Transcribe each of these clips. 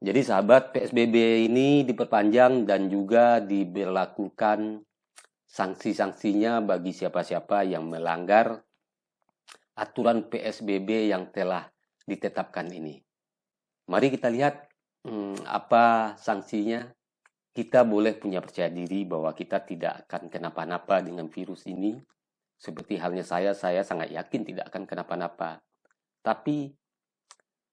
Jadi sahabat, PSBB ini diperpanjang dan juga diberlakukan sanksi-sanksinya bagi siapa-siapa yang melanggar aturan PSBB yang telah ditetapkan ini. Mari kita lihat apa sanksinya. Kita boleh punya percaya diri bahwa kita tidak akan kenapa-napa dengan virus ini. Seperti halnya saya sangat yakin tidak akan kenapa-napa. Tapi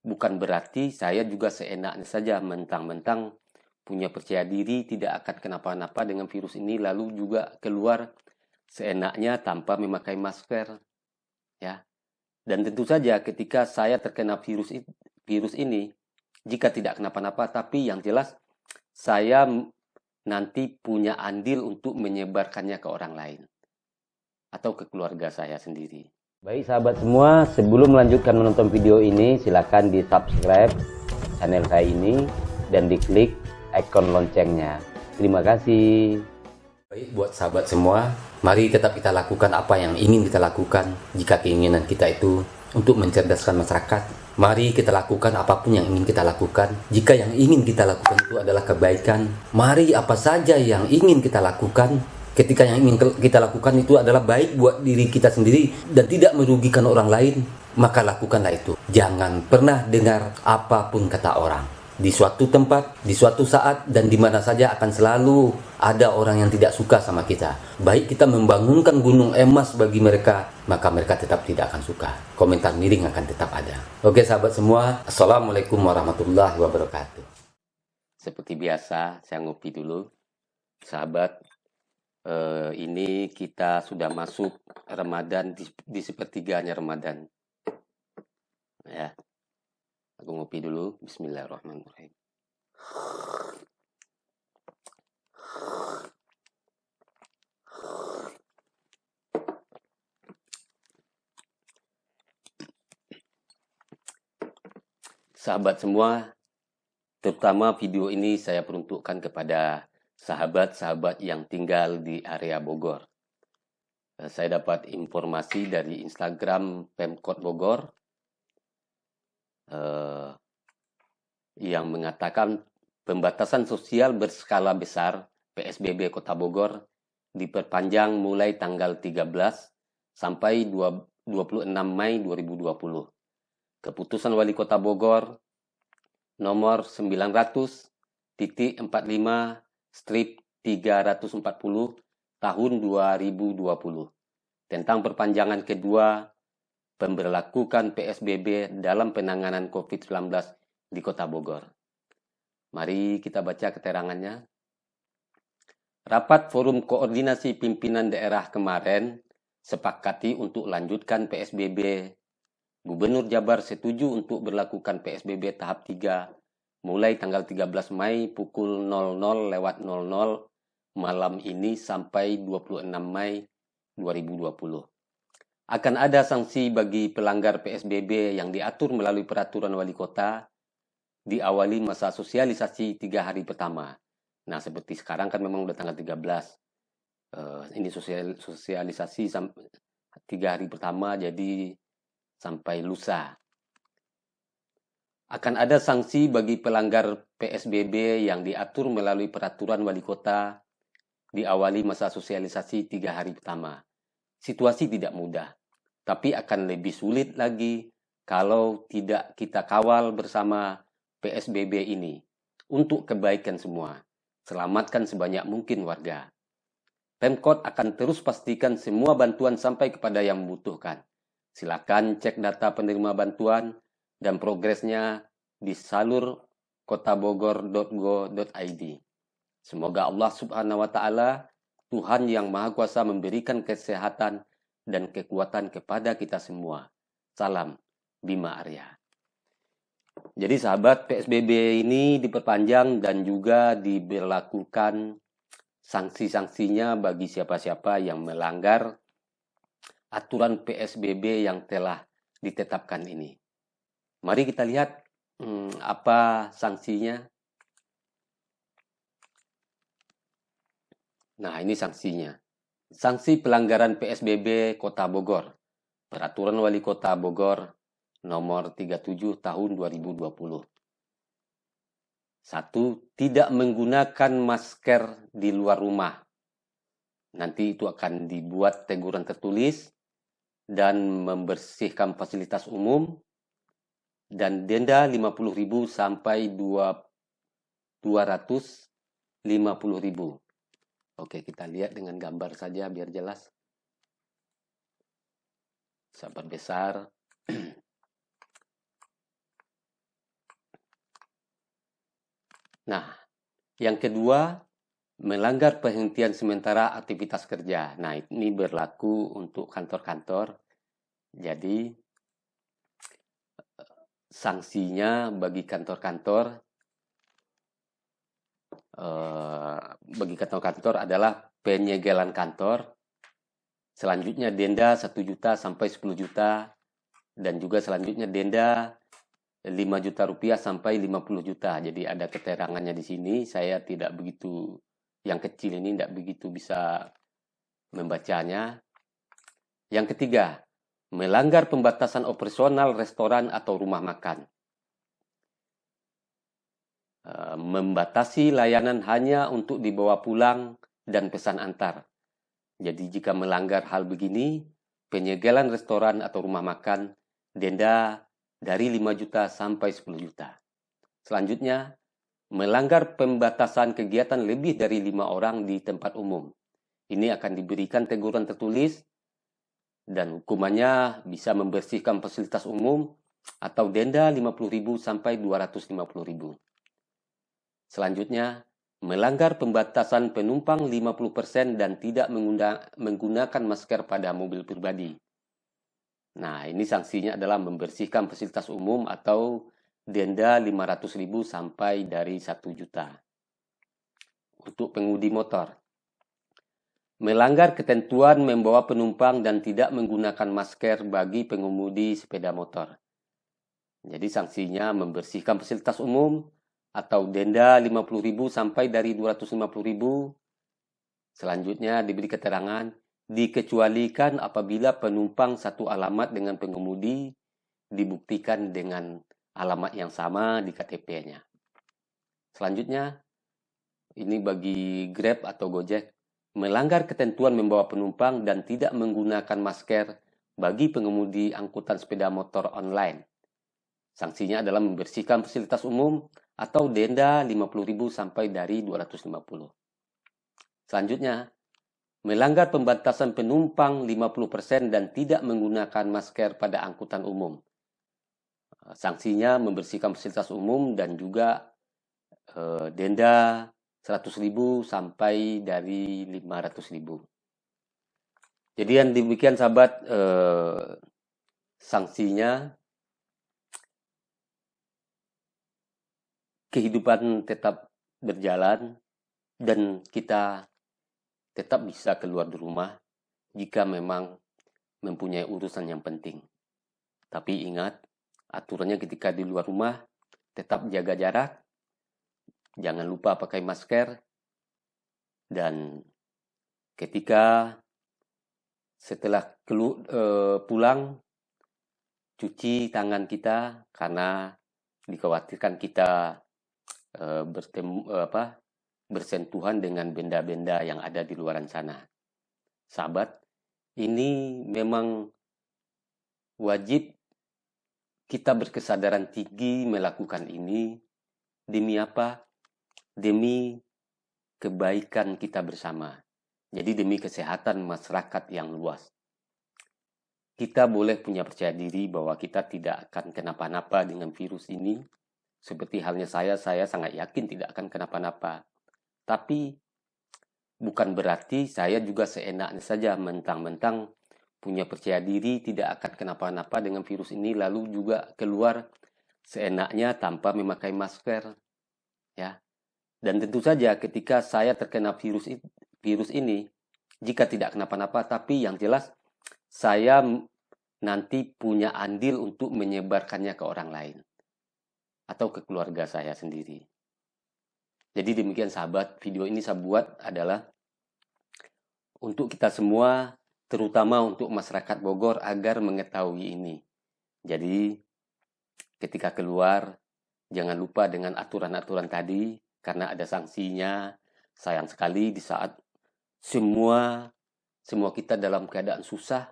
bukan berarti saya juga seenaknya saja mentang-mentang punya percaya diri tidak akan kenapa-napa dengan virus ini lalu juga keluar seenaknya tanpa memakai masker, ya. Dan tentu saja ketika saya terkena virus ini, jika tidak kenapa-napa, tapi yang jelas saya nanti punya andil untuk menyebarkannya ke orang lain atau ke keluarga saya sendiri. Baik sahabat semua, sebelum melanjutkan menonton video ini, silakan di subscribe channel saya ini dan diklik ikon loncengnya. Terima kasih. Baik buat sahabat semua, mari tetap kita lakukan apa yang ingin kita lakukan. Jika keinginan kita itu untuk mencerdaskan masyarakat, mari kita lakukan apapun yang ingin kita lakukan. Jika yang ingin kita lakukan itu adalah kebaikan, mari apa saja yang ingin kita lakukan. Ketika yang ingin kita lakukan itu adalah baik buat diri kita sendiri dan tidak merugikan orang lain, maka lakukanlah itu. Jangan pernah dengar apapun kata orang. Di suatu tempat, di suatu saat, dan di mana saja akan selalu ada orang yang tidak suka sama kita. Baik kita membangunkan gunung emas bagi mereka, maka mereka tetap tidak akan suka. Komentar miring akan tetap ada. Oke sahabat semua, Assalamualaikum warahmatullahi wabarakatuh. Seperti biasa, saya ngopi dulu. Sahabat, ini kita sudah masuk Ramadan, di sepertiganya Ramadan. Ya. Aku ngopi dulu. Bismillahirrahmanirrahim. Sahabat semua, terutama video ini saya peruntukkan kepada sahabat-sahabat yang tinggal di area Bogor. Saya dapat informasi dari Instagram Pemkot Bogor yang mengatakan pembatasan sosial berskala besar PSBB Kota Bogor diperpanjang mulai tanggal 13 sampai 26 Mei 2020. Keputusan Wali Kota Bogor nomor 900.45/340 tahun 2020 tentang perpanjangan kedua pemberlakukan PSBB dalam penanganan COVID-19 di Kota Bogor. Mari kita baca keterangannya. Rapat Forum Koordinasi Pimpinan Daerah kemarin sepakati untuk lanjutkan PSBB. Gubernur Jabar setuju untuk berlakukan PSBB tahap 3 mulai tanggal 13 Mei pukul 00.00 malam ini sampai 26 Mei 2020. Akan ada sanksi bagi pelanggar PSBB yang diatur melalui peraturan wali kota, diawali masa sosialisasi 3 hari pertama. Nah, seperti sekarang kan memang udah tanggal 13. Ini sosialisasi 3 hari pertama, jadi sampai lusa. Akan ada sanksi bagi pelanggar PSBB yang diatur melalui peraturan wali kota, diawali masa sosialisasi 3 hari pertama. Situasi tidak mudah, tapi akan lebih sulit lagi kalau tidak kita kawal bersama PSBB ini untuk kebaikan semua. Selamatkan sebanyak mungkin warga. Pemkot akan terus pastikan semua bantuan sampai kepada yang membutuhkan. Silakan cek data penerima bantuan dan progresnya di salur kotabogor.go.id. Semoga Allah Subhanahu wa Ta'ala, Tuhan yang Maha Kuasa, memberikan kesehatan dan kekuatan kepada kita semua. Salam Bima Arya. Jadi sahabat, PSBB ini diperpanjang dan juga diberlakukan sanksi-sanksinya bagi siapa-siapa yang melanggar aturan PSBB yang telah ditetapkan ini. Mari kita lihat apa sanksinya. Nah, ini sanksinya. Sanksi pelanggaran PSBB Kota Bogor. Peraturan Wali Kota Bogor nomor 37 tahun 2020. Satu, tidak menggunakan masker di luar rumah. Nanti itu akan dibuat teguran tertulis dan membersihkan fasilitas umum dan denda 50.000 sampai 250.000. Oke, kita lihat dengan gambar saja biar jelas. Sabar besar. Nah, yang kedua, melanggar penghentian sementara aktivitas kerja. Nah, ini berlaku untuk kantor-kantor. Jadi, sanksinya bagi kantor-kantor adalah penyegelan kantor. Selanjutnya denda 1 juta sampai 10 juta. Dan juga selanjutnya denda 5 juta rupiah sampai 50 juta. Jadi ada keterangannya di sini. Saya tidak begitu, yang kecil ini tidak begitu bisa membacanya. Yang ketiga, melanggar pembatasan operasional restoran atau rumah makan. Membatasi layanan hanya untuk dibawa pulang dan pesan antar. Jadi jika melanggar hal begini, penyegelan restoran atau rumah makan, denda dari 5 juta sampai 10 juta. Selanjutnya, melanggar pembatasan kegiatan lebih dari 5 orang di tempat umum. Ini akan diberikan teguran tertulis dan hukumannya bisa membersihkan fasilitas umum atau denda 50.000 sampai 250.000. Selanjutnya, melanggar pembatasan penumpang 50% dan tidak menggunakan masker pada mobil pribadi. Nah, ini sanksinya adalah membersihkan fasilitas umum atau denda 500.000 sampai dari 1 juta. Untuk pengemudi motor, melanggar ketentuan membawa penumpang dan tidak menggunakan masker bagi pengemudi sepeda motor. Jadi sanksinya membersihkan fasilitas umum atau denda 50.000 sampai dari 250.000. Selanjutnya diberi keterangan, dikecualikan apabila penumpang satu alamat dengan pengemudi dibuktikan dengan alamat yang sama di KTP-nya. Selanjutnya, ini bagi Grab atau Gojek, melanggar ketentuan membawa penumpang dan tidak menggunakan masker bagi pengemudi angkutan sepeda motor online. Sanksinya adalah membersihkan fasilitas umum atau denda 50.000 sampai dari 250. Selanjutnya, melanggar pembatasan penumpang 50% dan tidak menggunakan masker pada angkutan umum. Sanksinya membersihkan fasilitas umum dan juga denda 100.000 sampai dari 500.000. Jadi yang demikian sahabat, sanksinya kehidupan tetap berjalan dan kita tetap bisa keluar dari rumah jika memang mempunyai urusan yang penting. Tapi ingat, aturannya ketika di luar rumah tetap jaga jarak, jangan lupa pakai masker, dan ketika setelah pulang cuci tangan kita karena dikhawatirkan kita bersentuhan dengan benda-benda yang ada di luaran sana. Sahabat, ini memang wajib kita berkesadaran tinggi melakukan ini. Demi apa? Demi kebaikan kita bersama. Jadi demi kesehatan masyarakat yang luas. Kita boleh punya percaya diri bahwa kita tidak akan kenapa-napa dengan virus ini. Seperti halnya saya sangat yakin tidak akan kenapa-napa. Tapi bukan berarti saya juga seenaknya saja mentang-mentang punya percaya diri tidak akan kenapa-napa dengan virus ini lalu juga keluar seenaknya tanpa memakai masker. Ya. Dan tentu saja ketika saya terkena virus ini, jika tidak kenapa-napa, tapi yang jelas saya nanti punya andil untuk menyebarkannya ke orang lain atau ke keluarga saya sendiri. Jadi demikian sahabat, video ini saya buat adalah untuk kita semua, terutama untuk masyarakat Bogor agar mengetahui ini. Jadi ketika keluar, Jangan lupa dengan aturan-aturan tadi, karena ada sanksinya. Sayang sekali di saat semua kita dalam keadaan susah,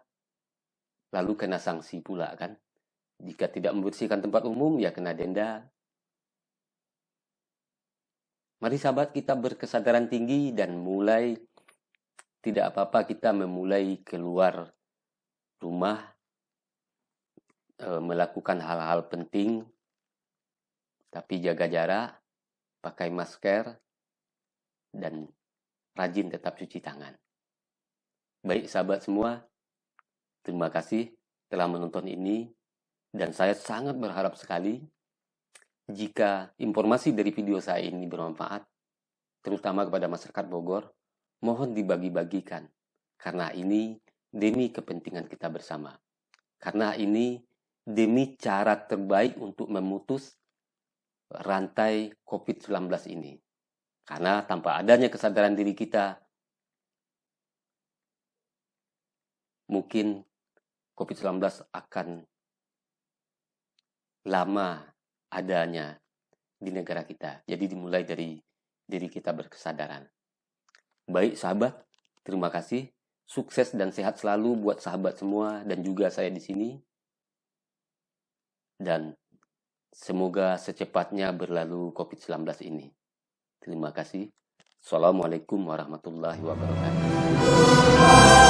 lalu kena sanksi pula kan. Jika tidak membersihkan tempat umum, ya kena denda. Mari sahabat kita berkesadaran tinggi dan mulai, tidak apa-apa kita memulai keluar rumah, melakukan hal-hal penting, tapi jaga jarak, pakai masker, dan rajin tetap cuci tangan. Baik sahabat semua, terima kasih telah menonton ini, dan saya sangat berharap sekali jika informasi dari video saya ini bermanfaat, terutama kepada masyarakat Bogor, mohon dibagi-bagikan, karena ini demi kepentingan kita bersama. Karena ini demi cara terbaik untuk memutus rantai COVID-19 ini. Karena tanpa adanya kesadaran diri kita, mungkin COVID-19 akan lama adanya di negara kita. Jadi dimulai dari diri kita berkesadaran. Baik sahabat, terima kasih. Sukses dan sehat selalu buat sahabat semua dan juga saya di sini. Dan semoga secepatnya berlalu COVID-19 ini. Terima kasih. Assalamualaikum warahmatullahi wabarakatuh.